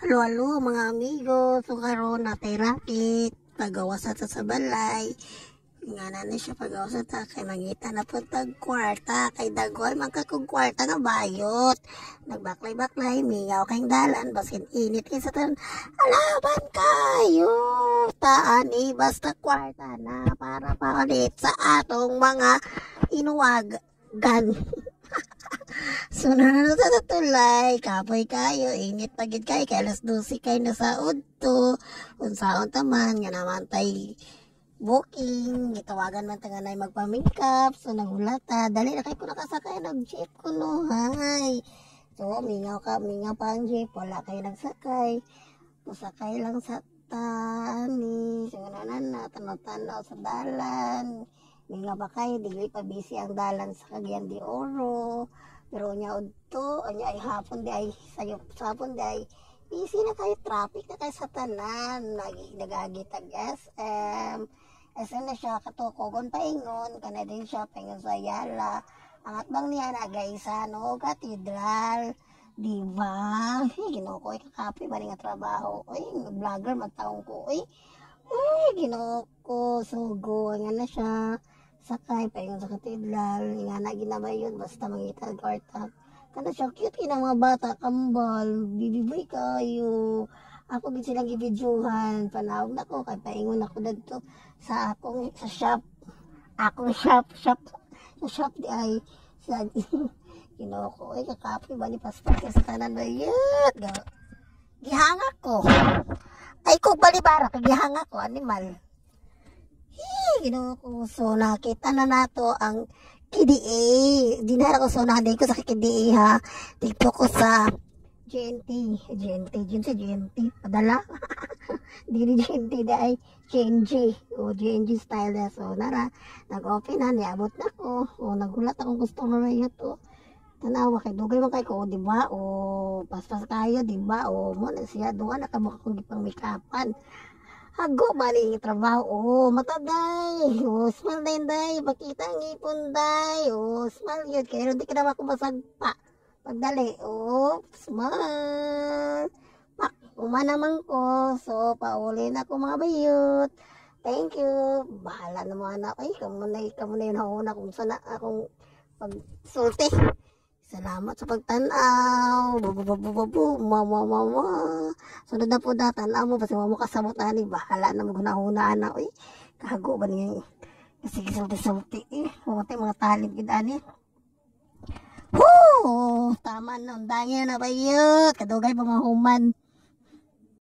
Halo-halo mga amigo, so karon na tay rakit, pagawa sa balay. Nga na siya pagawa sa ta, kay mangita na po tag kwarta, kay dagoy magkakong kwarta nga bayot. Nagbaklay-baklay, mingaw kayong dalan, baskin init kayo sa tan, alaban kayo, taani, basta kwarta na, para paulit sa atong mga inuwagan. So, nanatulay, kapoy kayo, init pagid kayo, kay alas 12 kayo na sa udto, unsaon taman, nga naman tay booking, gitawagan man nga na magpa-makeup, so nagulata, dali na kayo ko nakasakay, nag-jeep ko no, hay. So, mingaw pa ang jeep, wala kayo nagsakay, masakay lang sa tani, so na, tanaw-tanaw sa dalan, mingaw pa kayo, di pa busy ang dalan sa Cagayan de Oro, pero nya udto, anya ay hapon di ay sayop sa hapon di ay busy na kayo, traffic na kayo sa tanan, nagagitag SM na siya katukogon paingon, kana din siya paingon sa Ayala, ang atbang niya na gaisa no, katedral, di ba? Ginoo ko kakapoy ba nga trabaho, vlogger magtaong ko, ginoo ko sugo nga na siya. Sakay, paingon sa katedral, nga na ginabay yun, basta mangita kwarta. Kana siya, cute kinang mga bata, kambal, bibibay kayo. Ako gid silang gibidyohan, panawag na ko, kay paingon ako dagto sa akong, sa shop. Akong shop di ay, sa, kinoko, kakapoy ba ni paspas sa tanan ba yun? Gihanga ko. Ay, kung balibara, gihanga ko, animal. So nakita na nato ang KDA. Dinara ko so naday ko sa KDA ha. Dito ko sa GNT padala. Dili GNT dai GNG o GNG style na. So nara nag-open na niabot na ko. O nagulat akong customer na to. Tanawa kay dugay man kay ko, di ba? O paspas kayo, di ba? O mo na siya duha na kamo kung gipang make-upan. Hago bali trabaho, mataday, smile day, pakita ang ipon day, smile yun, kaya hindi ka naman kumasag pa, pagdali, smile, pak, naman ko, so paulin ako mga bayot, thank you, bahala naman anak, kamu na yun hauna kung sana akong pagsulti. Salamat sa pagtanaw. Mama. Sunod na po na tanaw mo. Kasi mo kasabot ani. Bahala na magunahuna na. Kago ba niya. Kasi sulti-sulti. Huwag mga talib gid ani. Tama na. Undangin na ba yun? Kadugay pa mahuman.